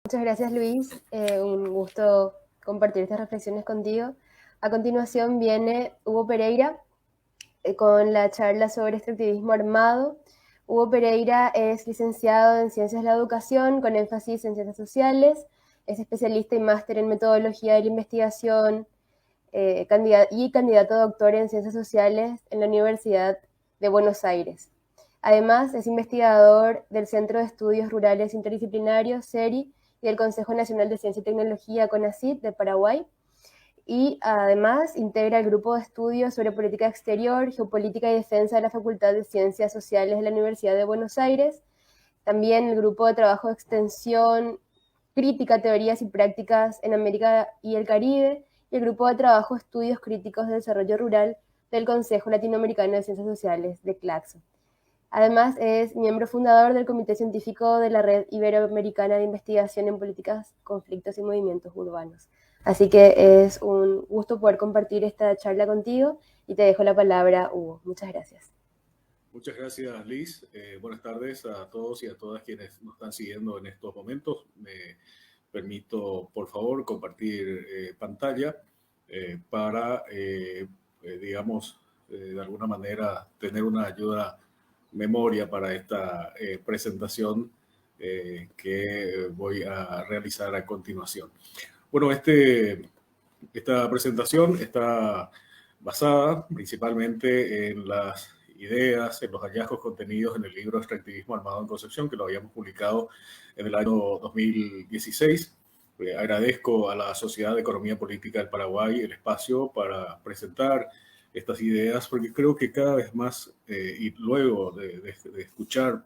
Muchas gracias, Luis. Un gusto compartir estas reflexiones contigo. A continuación viene Hugo Pereira con la charla sobre extractivismo armado. Hugo Pereira es licenciado en Ciencias de la Educación con énfasis en Ciencias Sociales, es especialista y máster en Metodología de la Investigación y candidato a doctor en Ciencias Sociales en la Universidad de Buenos Aires. Además, es investigador del Centro de Estudios Rurales Interdisciplinarios, CERI, y del Consejo Nacional de Ciencia y Tecnología, CONACYT, de Paraguay. Y además integra el grupo de estudios sobre política exterior, geopolítica y defensa de la Facultad de Ciencias Sociales de la Universidad de Buenos Aires. También el grupo de trabajo de extensión, crítica, teorías y prácticas en América y el Caribe, y el grupo de trabajo Estudios Críticos de Desarrollo Rural del Consejo Latinoamericano de Ciencias Sociales, de CLACSO. Además, es miembro fundador del Comité Científico de la Red Iberoamericana de Investigación en Políticas, Conflictos y Movimientos Urbanos. Así que es un gusto poder compartir esta charla contigo y te dejo la palabra, Hugo. Muchas gracias. Muchas gracias, Liz. Buenas tardes a todos y a todas quienes nos están siguiendo en estos momentos. Me permito, por favor, compartir pantalla para, digamos, de alguna manera tener una ayuda memoria para esta presentación que voy a realizar a continuación. Bueno, esta presentación está basada principalmente en las ideas, en los hallazgos contenidos en el libro Extractivismo Armado en Concepción, que lo habíamos publicado en el año 2016. Agradezco a la Sociedad de Economía Política del Paraguay el espacio para presentar estas ideas, porque creo que cada vez más, y luego de escuchar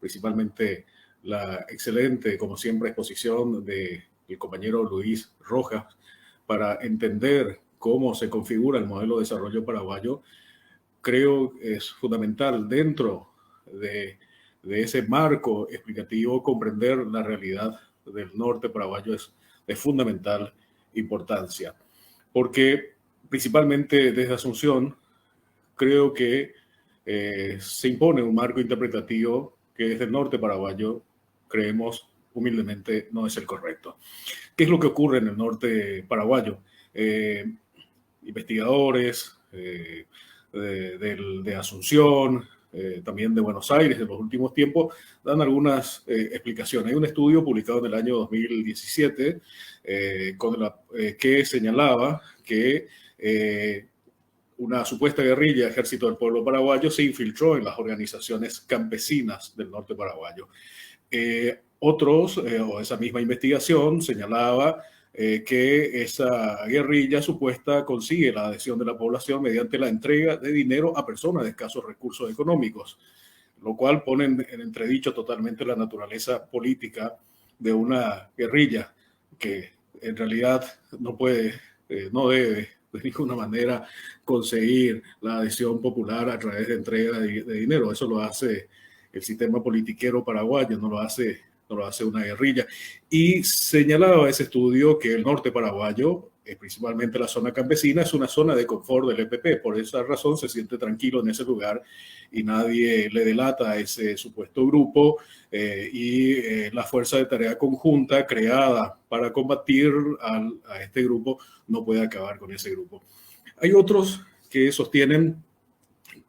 principalmente la excelente, como siempre, exposición del compañero Luis Rojas, para entender cómo se configura el modelo de desarrollo paraguayo, creo que es fundamental dentro de ese marco explicativo comprender la realidad del norte paraguayo es de fundamental importancia. Porque principalmente desde Asunción creo que se impone un marco interpretativo que desde el norte paraguayo creemos humildemente no es el correcto. ¿Qué es lo que ocurre en el norte paraguayo? Investigadores de Asunción, también de Buenos Aires en los últimos tiempos, dan algunas explicaciones. Hay un estudio publicado en el año 2017 que señalaba que una supuesta guerrilla Ejército del Pueblo Paraguayo se infiltró en las organizaciones campesinas del norte paraguayo. O esa misma investigación señalaba que esa guerrilla supuesta consigue la adhesión de la población mediante la entrega de dinero a personas de escasos recursos económicos, lo cual pone en entredicho totalmente la naturaleza política de una guerrilla que en realidad no puede, no debe de ninguna manera conseguir la adhesión popular a través de entrega de dinero. Eso lo hace el sistema politiquero paraguayo, no lo hace una guerrilla. Y señalaba ese estudio que el norte paraguayo, principalmente la zona campesina, es una zona de confort del EPP. Por esa razón se siente tranquilo en ese lugar y nadie le delata a ese supuesto grupo la fuerza de tarea conjunta creada para combatir a este grupo no puede acabar con ese grupo. Hay otros que sostienen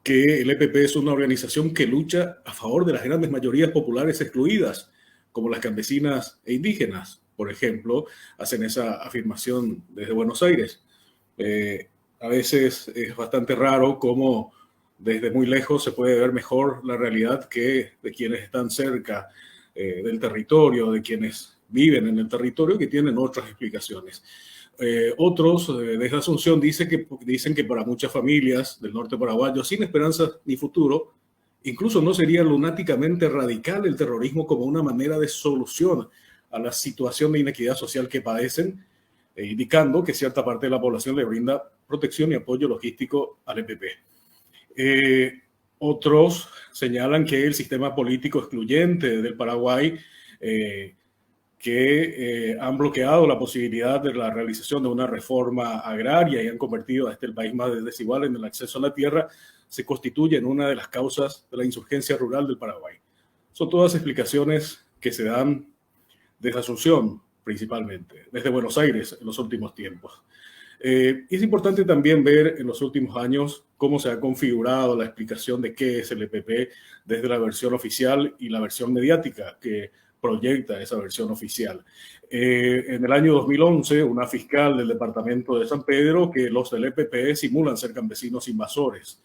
que el EPP es una organización que lucha a favor de las grandes mayorías populares excluidas, como las campesinas e indígenas, por ejemplo, hacen esa afirmación desde Buenos Aires. A veces es bastante raro cómo desde muy lejos se puede ver mejor la realidad que de quienes están cerca del territorio, de quienes viven en el territorio, que tienen otras explicaciones. Otros desde Asunción dicen que para muchas familias del norte paraguayo sin esperanza ni futuro, incluso no sería lunáticamente radical el terrorismo como una manera de solución a la situación de inequidad social que padecen, indicando que cierta parte de la población le brinda protección y apoyo logístico al EPP. Otros señalan que el sistema político excluyente del Paraguay han bloqueado la posibilidad de la realización de una reforma agraria y han convertido a el país más desigual en el acceso a la tierra, se constituye en una de las causas de la insurgencia rural del Paraguay. Son todas explicaciones que se dan desde Asunción principalmente, desde Buenos Aires en los últimos tiempos. Es importante también ver en los últimos años cómo se ha configurado la explicación de qué es el EPP desde la versión oficial y la versión mediática que proyecta esa versión oficial. En el año 2011, una fiscal del departamento de San Pedro que los del EPP simulan ser campesinos invasores.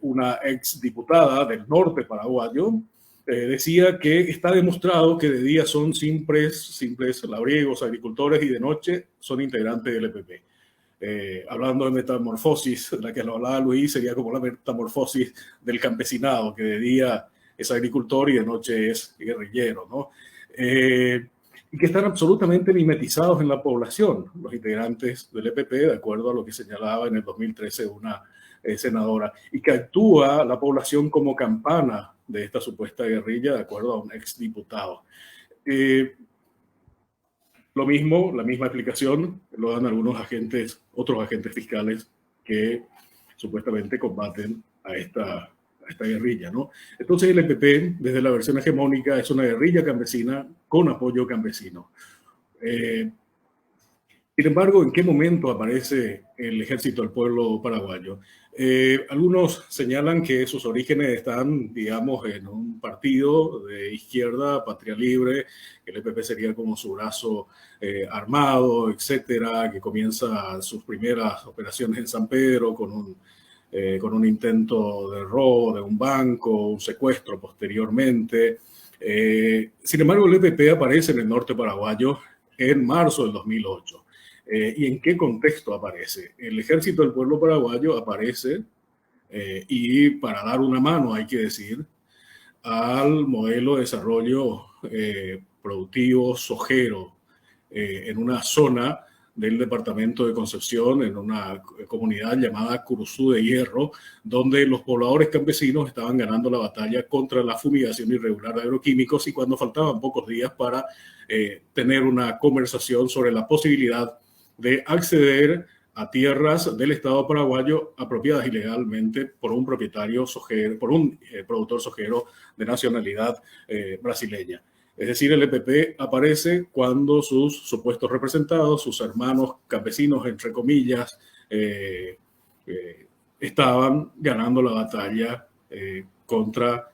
Una exdiputada del norte paraguayo decía que está demostrado que de día son simples labriegos, agricultores, y de noche son integrantes del EPP. Hablando de metamorfosis, la que lo hablaba Luis, sería como la metamorfosis del campesinado, que de día es agricultor y de noche es guerrillero, ¿no? Y que están absolutamente mimetizados en la población, los integrantes del EPP, de acuerdo a lo que señalaba en el 2013 una senadora, y que actúa la población como campana de esta supuesta guerrilla, de acuerdo a un exdiputado. Lo mismo, la misma explicación lo dan algunos agentes, otros agentes fiscales que supuestamente combaten a esta guerrilla, ¿no? Entonces el EPP, desde la versión hegemónica, es una guerrilla campesina con apoyo campesino. Sin embargo, ¿en qué momento aparece el Ejército del Pueblo Paraguayo? Algunos señalan que sus orígenes están, digamos, en un partido de izquierda, Patria Libre, que el EPP sería como su brazo armado, etcétera, que comienza sus primeras operaciones en San Pedro con un intento de robo de un banco, un secuestro posteriormente. Sin embargo, el EPP aparece en el norte paraguayo en marzo del 2008. ¿Y en qué contexto aparece? El Ejército del Pueblo Paraguayo aparece, y para dar una mano, hay que decir, al modelo de desarrollo productivo sojero en una zona del departamento de Concepción, en una comunidad llamada Curuzú de Hierro, donde los pobladores campesinos estaban ganando la batalla contra la fumigación irregular de agroquímicos, y cuando faltaban pocos días para tener una conversación sobre la posibilidad de acceder a tierras del Estado paraguayo apropiadas ilegalmente por un propietario sojero, por un productor sojero de nacionalidad brasileña. Es decir, el EPP aparece cuando sus supuestos representados, sus hermanos campesinos, entre comillas, estaban ganando la batalla contra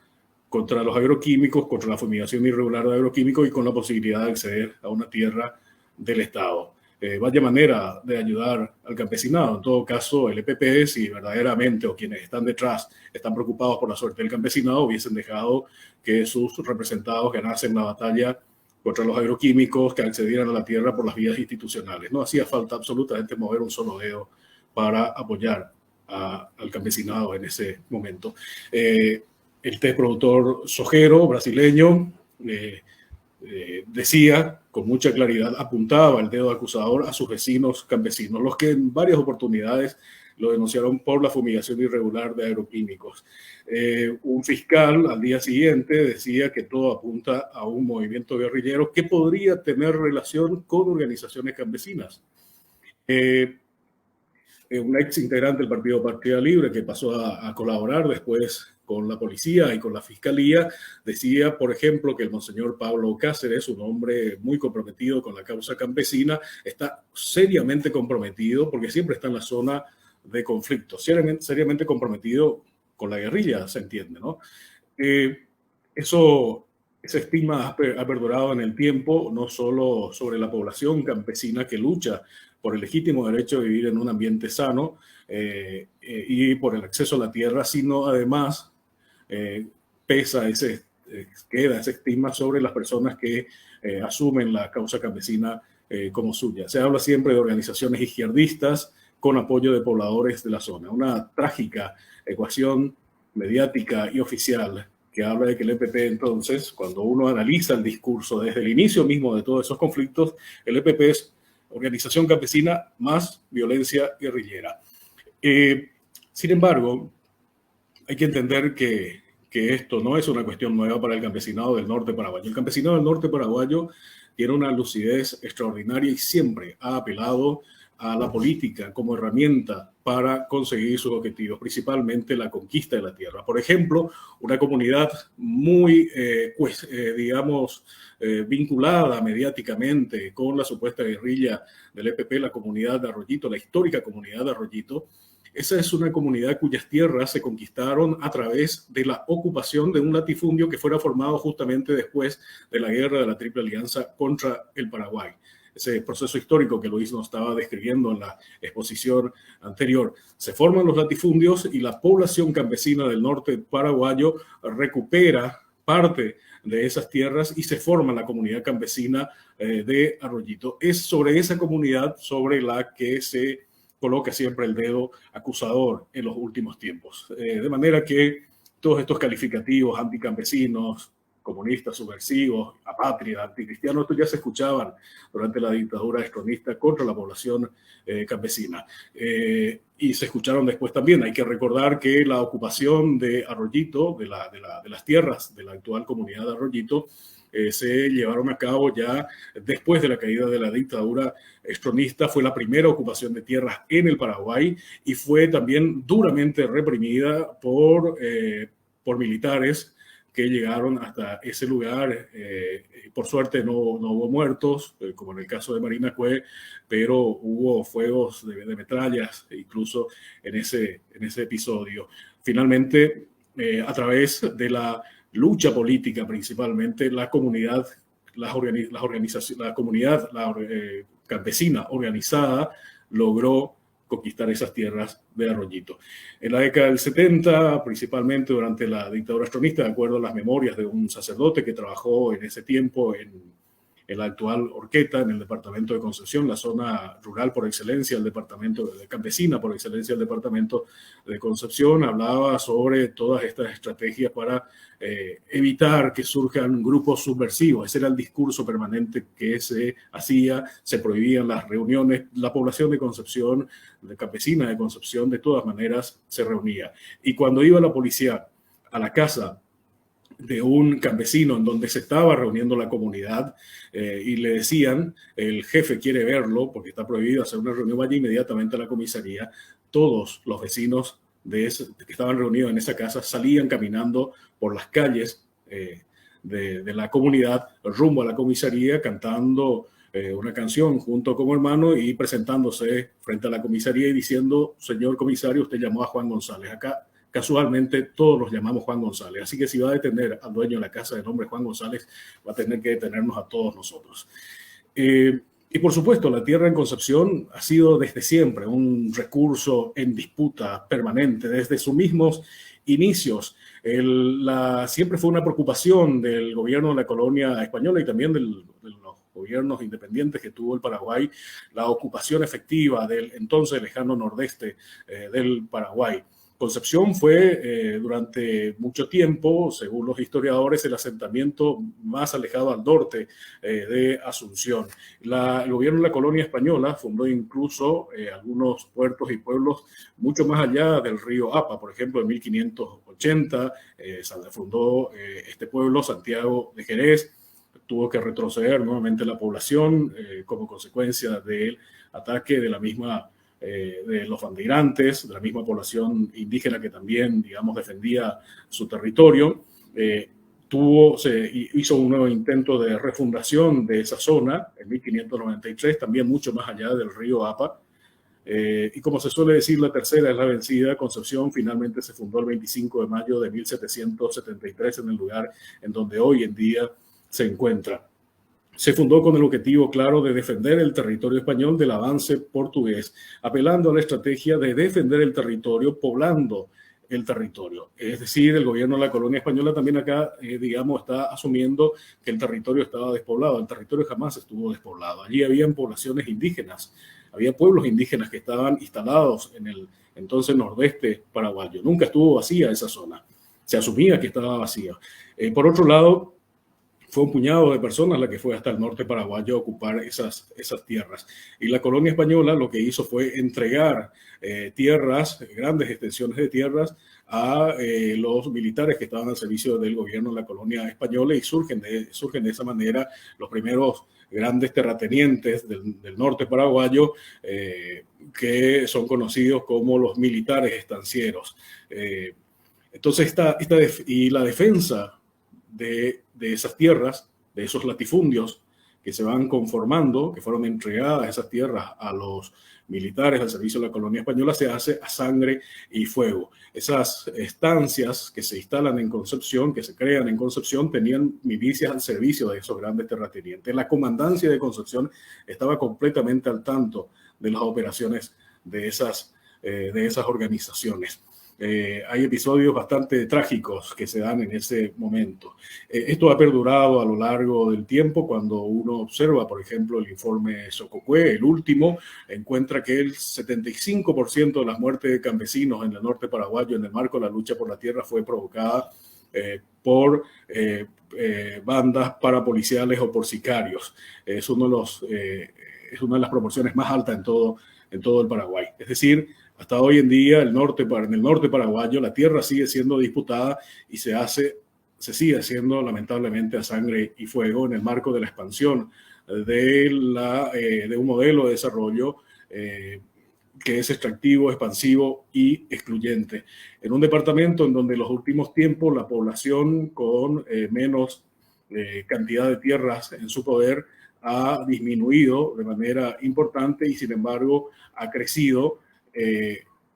los agroquímicos, contra la fumigación irregular de agroquímicos, y con la posibilidad de acceder a una tierra del Estado. Vaya manera de ayudar al campesinado. En todo caso, el EPP, si verdaderamente, o quienes están detrás, están preocupados por la suerte del campesinado, hubiesen dejado que sus representados ganasen la batalla contra los agroquímicos, que accedieran a la tierra por las vías institucionales. No hacía falta absolutamente mover un solo dedo para apoyar al campesinado en ese momento. El productor sojero brasileño decía con mucha claridad, apuntaba el dedo acusador a sus vecinos campesinos, los que en varias oportunidades lo denunciaron por la fumigación irregular de agroquímicos. Un fiscal al día siguiente decía que todo apunta a un movimiento guerrillero que podría tener relación con organizaciones campesinas. Un ex integrante del Partido Patria Libre que pasó a colaborar después con la policía y con la fiscalía, decía, por ejemplo, que el monseñor Pablo Cáceres, un hombre muy comprometido con la causa campesina, está seriamente comprometido, porque siempre está en la zona de conflicto, seriamente comprometido con la guerrilla, se entiende, ¿no? Ese estigma ha perdurado en el tiempo, no solo sobre la población campesina que lucha por el legítimo derecho de vivir en un ambiente sano y por el acceso a la tierra, sino además queda ese estigma sobre las personas que asumen la causa campesina como suya. Se habla siempre de organizaciones izquierdistas con apoyo de pobladores de la zona. Una trágica ecuación mediática y oficial que habla de que el EPP, entonces, cuando uno analiza el discurso desde el inicio mismo de todos esos conflictos, el EPP es organización campesina más violencia guerrillera. Sin embargo, hay que entender que esto no es una cuestión nueva para el campesinado del norte paraguayo. El campesinado del norte paraguayo tiene una lucidez extraordinaria y siempre ha apelado a la política como herramienta para conseguir sus objetivos, principalmente la conquista de la tierra. Por ejemplo, una comunidad muy, vinculada mediáticamente con la supuesta guerrilla del EPP, la comunidad de Arroyito, la histórica comunidad de Arroyito. Esa es una comunidad cuyas tierras se conquistaron a través de la ocupación de un latifundio que fuera formado justamente después de la guerra de la Triple Alianza contra el Paraguay. Ese proceso histórico que Luis nos estaba describiendo en la exposición anterior. Se forman los latifundios y la población campesina del norte paraguayo recupera parte de esas tierras y se forma la comunidad campesina de Arroyito. Es sobre esa comunidad sobre la que se coloca siempre el dedo acusador en los últimos tiempos. De manera que todos estos calificativos anticampesinos, comunistas, subversivos, apátridas, anticristianos, estos ya se escuchaban durante la dictadura estronista contra la población campesina. Y se escucharon después también. Hay que recordar que la ocupación de Arroyito, de las tierras de la actual comunidad de Arroyito, se llevaron a cabo ya después de la caída de la dictadura estronista. Fue la primera ocupación de tierras en el Paraguay y fue también duramente reprimida por militares que llegaron hasta ese lugar. Por suerte no hubo muertos, como en el caso de Marina Cue, pero hubo fuegos de metrallas incluso en ese episodio. Finalmente, a través de la lucha política principalmente, la comunidad, la comunidad campesina organizada logró conquistar esas tierras de Arroyito. En la década del 70, principalmente durante la dictadura estronista, de acuerdo a las memorias de un sacerdote que trabajó en ese tiempo en la actual Horqueta, en el departamento de Concepción, la zona rural por excelencia, el departamento de campesina por excelencia, el departamento de Concepción, hablaba sobre todas estas estrategias para evitar que surjan grupos subversivos. Ese era el discurso permanente que se hacía, se prohibían las reuniones, la población de Concepción, de campesina de Concepción, de todas maneras se reunía. Y cuando iba la policía a la casa de un campesino en donde se estaba reuniendo la comunidad y le decían, el jefe quiere verlo porque está prohibido hacer una reunión, vaya inmediatamente a la comisaría. Todos los vecinos que estaban reunidos en esa casa salían caminando por las calles de la comunidad rumbo a la comisaría cantando una canción junto como hermano y presentándose frente a la comisaría y diciendo, señor comisario, usted llamó a Juan González. Acá casualmente todos los llamamos Juan González, así que si va a detener al dueño de la casa de nombre Juan González, va a tener que detenernos a todos nosotros. Y por supuesto, la tierra en Concepción ha sido desde siempre un recurso en disputa permanente, desde sus mismos inicios. Siempre fue una preocupación del gobierno de la colonia española y también de los gobiernos independientes que tuvo el Paraguay, la ocupación efectiva del entonces lejano nordeste del Paraguay. Concepción fue durante mucho tiempo, según los historiadores, el asentamiento más alejado al norte de Asunción. El gobierno de la colonia española fundó incluso algunos puertos y pueblos mucho más allá del río Apa. Por ejemplo, en 1580 fundó este pueblo, Santiago de Jerez. Tuvo que retroceder nuevamente la población como consecuencia del ataque de la misma de los bandeirantes, de la misma población indígena que también, digamos, defendía su territorio. Hizo un nuevo intento de refundación de esa zona en 1593, también mucho más allá del río Apa. Y como se suele decir, la tercera es la vencida. Concepción finalmente se fundó el 25 de mayo de 1773 en el lugar en donde hoy en día se encuentra. Se fundó con el objetivo claro de defender el territorio español del avance portugués, apelando a la estrategia de defender el territorio, poblando el territorio. Es decir, el gobierno de la colonia española también acá, digamos, está asumiendo que el territorio estaba despoblado. El territorio jamás estuvo despoblado. Allí habían poblaciones indígenas, había pueblos indígenas que estaban instalados en el entonces nordeste paraguayo. Nunca estuvo vacía esa zona. Se asumía que estaba vacía. Por otro lado, fue un puñado de personas la que fue hasta el norte paraguayo a ocupar esas tierras. Y la colonia española lo que hizo fue entregar tierras, grandes extensiones de tierras, a los militares que estaban al servicio del gobierno de la colonia española, y surgen de esa manera los primeros grandes terratenientes del norte paraguayo, que son conocidos como los militares estancieros. Entonces, y la defensa de esas tierras, de esos latifundios que se van conformando, que fueron entregadas esas tierras a los militares al servicio de la colonia española, se hace a sangre y fuego. Esas estancias que se instalan en Concepción, que se crean en Concepción, tenían milicias al servicio de esos grandes terratenientes. La comandancia de Concepción estaba completamente al tanto de las operaciones de esas organizaciones. Hay episodios bastante trágicos que se dan en ese momento. Esto ha perdurado a lo largo del tiempo. Cuando uno observa, por ejemplo, el informe Sococue, el último, encuentra que el 75% de las muertes de campesinos en el norte paraguayo en el marco de la lucha por la tierra fue provocada por bandas parapoliciales o por sicarios. Es una de las proporciones más altas en todo el Paraguay. Es decir, hasta hoy en día en el norte paraguayo la tierra sigue siendo disputada y se sigue haciendo lamentablemente a sangre y fuego en el marco de la expansión de un modelo de desarrollo que es extractivo, expansivo y excluyente. En un departamento en donde en los últimos tiempos la población con menos cantidad de tierras en su poder ha disminuido de manera importante, y sin embargo ha crecido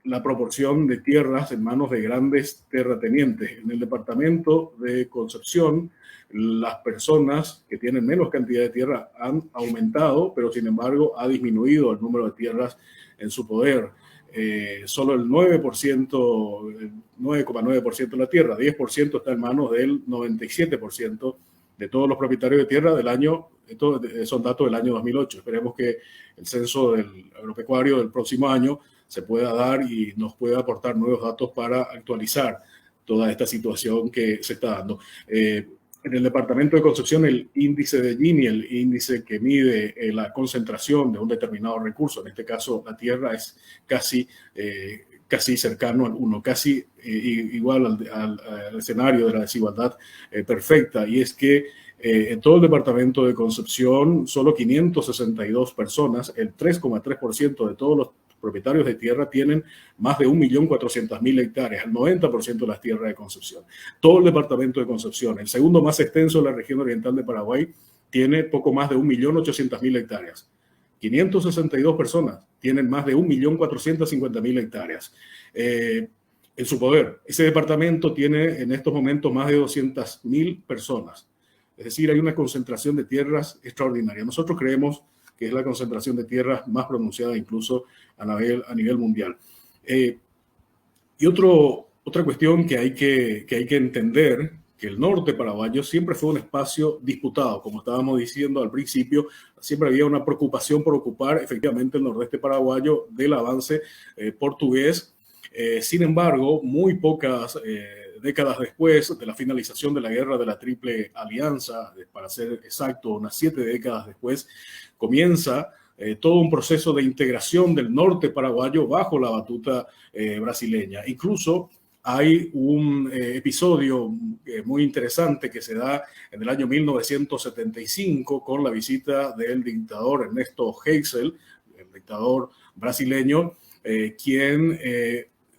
la proporción de tierras en manos de grandes terratenientes. En el departamento de Concepción, las personas que tienen menos cantidad de tierra han aumentado, pero sin embargo ha disminuido el número de tierras en su poder. Solo el 9,9% de la tierra, 10% está en manos del 97% de todos los propietarios de tierra del año. Estos son datos del año 2008. Esperemos que el censo del agropecuario del próximo año se pueda dar y nos pueda aportar nuevos datos para actualizar toda esta situación que se está dando. En el departamento de Concepción, el índice de Gini, el índice que mide la concentración de un determinado recurso, en este caso la tierra, es casi cercano al 1, casi igual al escenario de la desigualdad perfecta. Y es que en todo el departamento de Concepción, solo 562 personas, el 3,3% de todos los propietarios de tierra, tienen más de 1.400.000 hectáreas, el 90% de las tierras de Concepción. Todo el departamento de Concepción, el segundo más extenso de la región oriental de Paraguay, tiene poco más de 1.800.000 hectáreas. 562 personas tienen más de 1.450.000 hectáreas en su poder. Ese departamento tiene en estos momentos más de 200.000 personas. Es decir, hay una concentración de tierras extraordinaria. Nosotros creemos que es la concentración de tierras más pronunciada incluso a nivel mundial. Y otra cuestión que hay que entender, que el norte paraguayo siempre fue un espacio disputado. Como estábamos diciendo al principio, siempre había una preocupación por ocupar efectivamente el nordeste paraguayo del avance portugués. Sin embargo, muy pocas décadas después de la finalización de la guerra de la Triple Alianza, para ser exacto, unas 7 décadas después, comienza todo un proceso de integración del norte paraguayo bajo la batuta brasileña. Incluso hay un episodio muy interesante que se da en el año 1975 con la visita del dictador Ernesto Geisel, el dictador brasileño, quien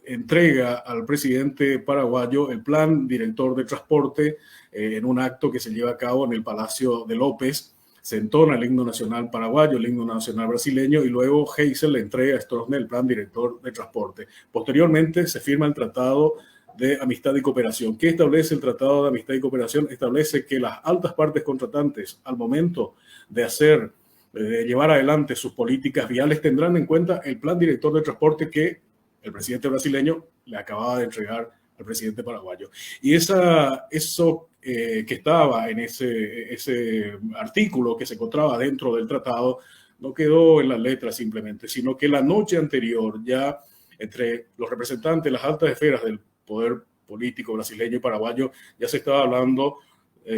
entrega al presidente paraguayo el plan director de transporte en un acto que se lleva a cabo en el Palacio de López. Se entona el himno nacional paraguayo, el himno nacional brasileño, y luego Geisel le entrega a Stroessner el plan director de transporte. Posteriormente se firma el Tratado de Amistad y Cooperación. ¿Qué establece el Tratado de Amistad y Cooperación? Establece que las altas partes contratantes, al momento de llevar adelante sus políticas viales, tendrán en cuenta el plan director de transporte que el presidente brasileño le acababa de entregar al presidente paraguayo. Y eso que estaba en ese artículo que se encontraba dentro del tratado no quedó en las letras simplemente, sino que la noche anterior ya entre los representantes de las altas esferas del poder político brasileño y paraguayo ya se estaba hablando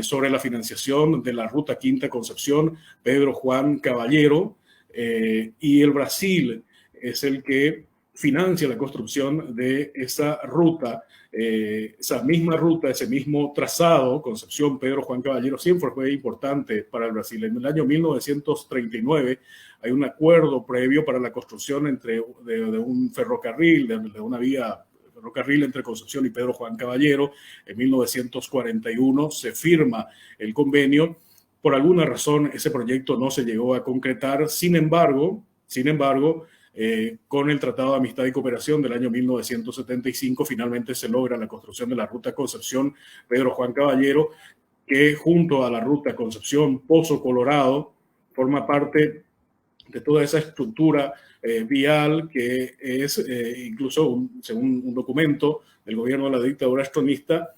sobre la financiación de la Ruta Quinta Concepción, Pedro Juan Caballero, y el Brasil es el que financia la construcción de esa ruta. Esa misma ruta, ese mismo trazado, Concepción, Pedro Juan Caballero, siempre fue importante para el Brasil. En el año 1939 hay un acuerdo previo para la construcción de un ferrocarril, de una vía ferrocarril entre Concepción y Pedro Juan Caballero. En 1941 se firma el convenio. Por alguna razón ese proyecto no se llegó a concretar. Sin embargo, con el Tratado de Amistad y Cooperación del año 1975 finalmente se logra la construcción de la ruta Concepción-Pedro Juan Caballero, que junto a la ruta Concepción-Pozo Colorado forma parte de toda esa estructura vial que es, incluso según un documento del gobierno de la dictadura estronista,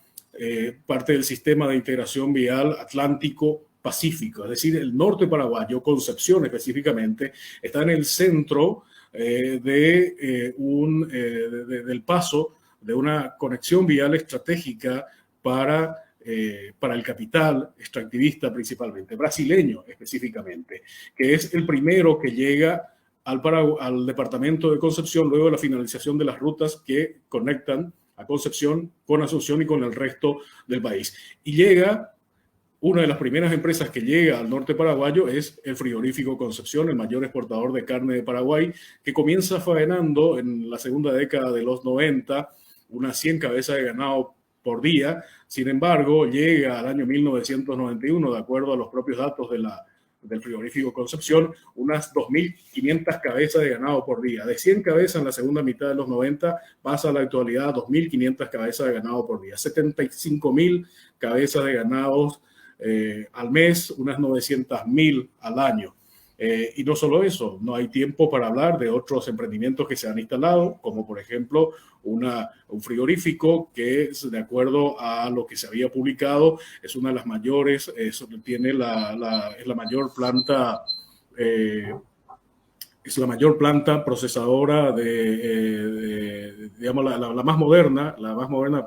parte del sistema de integración vial Atlántico-Pacífico. Es decir, el norte paraguayo, Concepción específicamente, está en el centro del paso de una conexión vial estratégica para el capital extractivista principalmente, brasileño específicamente, que es el primero que llega al departamento de Concepción luego de la finalización de las rutas que conectan a Concepción con Asunción y con el resto del país. Y llega, una de las primeras empresas que llega al norte paraguayo es el frigorífico Concepción, el mayor exportador de carne de Paraguay, que comienza faenando en la segunda década de los 90 unas 100 cabezas de ganado por día. Sin embargo, llega al año 1991, de acuerdo a los propios datos del frigorífico Concepción, unas 2.500 cabezas de ganado por día. De 100 cabezas en la segunda mitad de los 90 pasa a la actualidad a 2.500 cabezas de ganado por día. 75.000 cabezas de ganado al mes, unas 900.000 al año. Y no solo eso, no hay tiempo para hablar de otros emprendimientos que se han instalado, como por ejemplo un frigorífico que, de acuerdo a lo que se había publicado, es una de las mayores, tiene es la mayor planta, es la mayor planta procesadora digamos, la más moderna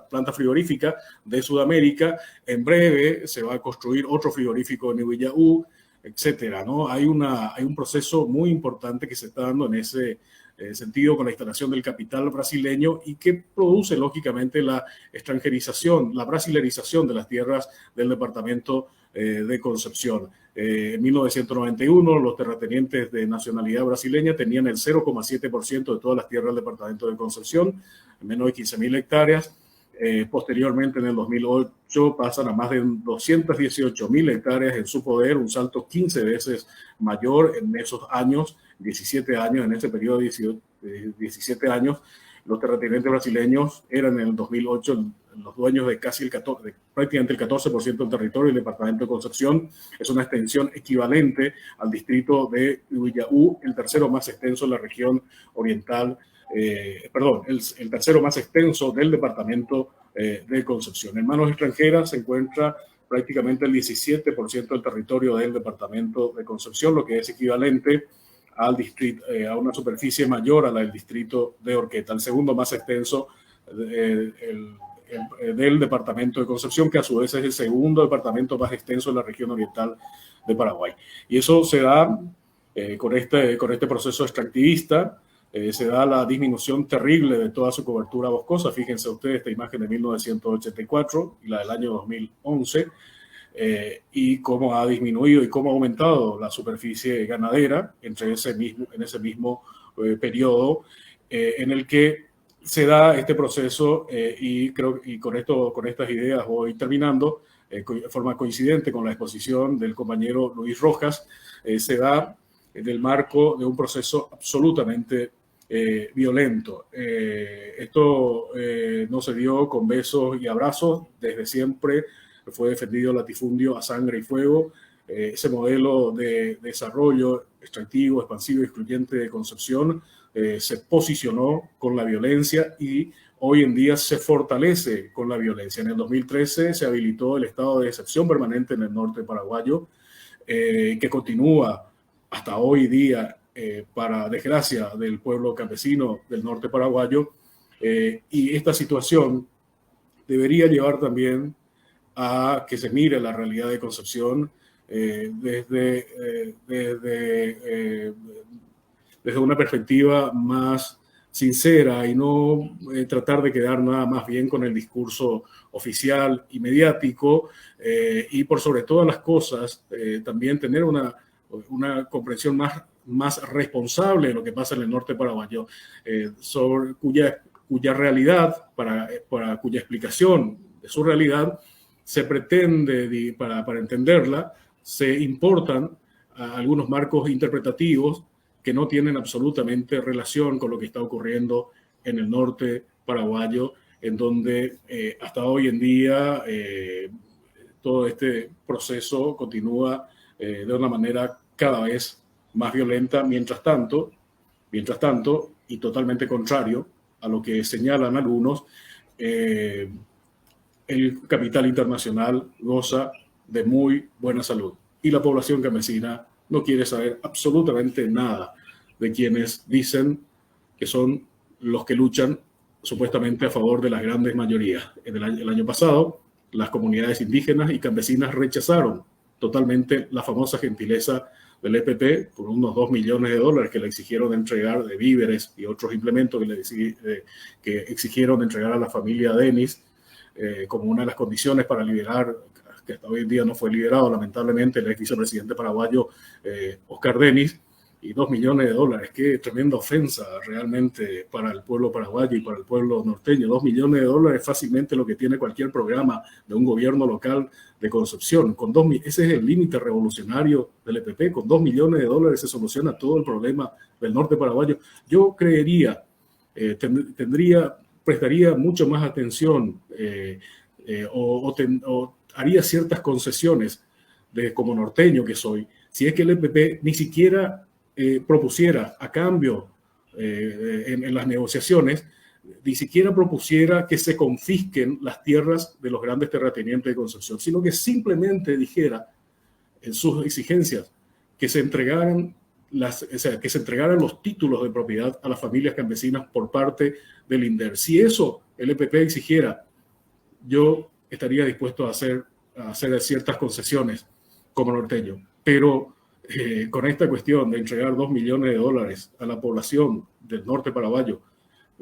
planta frigorífica de Sudamérica. En breve se va a construir otro frigorífico en Ihuillaú, etcétera, ¿no? Hay un proceso muy importante que se está dando en ese sentido con la instalación del capital brasileño y que produce, lógicamente, la extranjerización, la brasilerización de las tierras del departamento de Concepción. En 1991, los terratenientes de nacionalidad brasileña tenían el 0,7% de todas las tierras del departamento de Concepción, menos de 15.000 hectáreas. Posteriormente, en el 2008, pasan a más de 218.000 hectáreas en su poder, un salto 15 veces mayor en esos años, 17 años, en ese periodo de 17 años. Los terratenientes brasileños eran en el 2008 los dueños de prácticamente el 14% del territorio del departamento de Concepción. Es una extensión equivalente al distrito de Ihuillaú, el tercero más extenso en la región oriental. El tercero más extenso del departamento de Concepción. En manos extranjeras se encuentra prácticamente el 17% del territorio del departamento de Concepción, lo que es equivalente al distrito, a una superficie mayor a la del distrito de Horqueta, el segundo más extenso del departamento de Concepción, que a su vez es el segundo departamento más extenso de la región oriental de Paraguay. Y eso se da con este proceso extractivista. Se da la disminución terrible de toda su cobertura boscosa. Fíjense ustedes esta imagen de 1984 y la del año 2011, y cómo ha disminuido y cómo ha aumentado la superficie ganadera en ese mismo periodo en el que se da este proceso, y con estas ideas voy terminando, de forma coincidente con la exposición del compañero Luis Rojas, se da en el marco de un proceso absolutamente violento. Esto no se dio con besos y abrazos. Desde siempre fue defendido el latifundio a sangre y fuego. Ese modelo de desarrollo extractivo, expansivo y excluyente de Concepción se posicionó con la violencia y hoy en día se fortalece con la violencia. En el 2013 se habilitó el estado de excepción permanente en el norte paraguayo, que continúa hasta hoy día, para desgracia del pueblo campesino del norte paraguayo, y esta situación debería llevar también a que se mire la realidad de Concepción desde una perspectiva más sincera y no tratar de quedar nada más bien con el discurso oficial y mediático, y por sobre todas las cosas también tener una comprensión más responsable de lo que pasa en el norte paraguayo, sobre cuya realidad, para cuya explicación de su realidad, se pretende, para entenderla, se importan algunos marcos interpretativos que no tienen absolutamente relación con lo que está ocurriendo en el norte paraguayo, en donde hasta hoy en día todo este proceso continúa de una manera cada vez más violenta. Mientras tanto, y totalmente contrario a lo que señalan algunos, el capital internacional goza de muy buena salud y la población campesina no quiere saber absolutamente nada de quienes dicen que son los que luchan supuestamente a favor de las grandes mayorías. El año pasado, las comunidades indígenas y campesinas rechazaron totalmente la famosa gentileza del EPP por unos 2 millones de dólares que le exigieron entregar de víveres y otros implementos que exigieron entregar a la familia Denis como una de las condiciones para liberar, que hasta hoy en día no fue liberado lamentablemente, el ex vicepresidente paraguayo Oscar Denis, y 2 millones de dólares. Qué tremenda ofensa realmente para el pueblo paraguayo y para el pueblo norteño. 2 millones de dólares es fácilmente lo que tiene cualquier programa de un gobierno local de Concepción. Ese es el límite revolucionario del EPP. Con 2 millones de dólares se soluciona todo el problema del norte paraguayo. Yo creería, prestaría mucho más atención o haría ciertas concesiones como norteño que soy, si es que el EPP ni siquiera propusiera a cambio en las negociaciones, ni siquiera propusiera que se confisquen las tierras de los grandes terratenientes de Concepción, sino que simplemente dijera en sus exigencias que se entregaran que se entregaran los títulos de propiedad a las familias campesinas por parte del INDER. Si eso el EPP exigiera, yo estaría dispuesto a hacer ciertas concesiones como norteño, pero con esta cuestión de entregar 2 millones de dólares a la población del norte paraguayo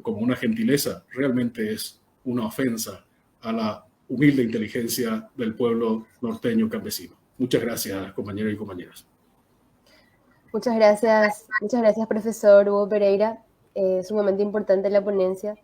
como una gentileza, realmente es una ofensa a la humilde inteligencia del pueblo norteño campesino. Muchas gracias, compañeros y compañeras. Muchas gracias, profesor Hugo Pereira. Sumamente importante la ponencia.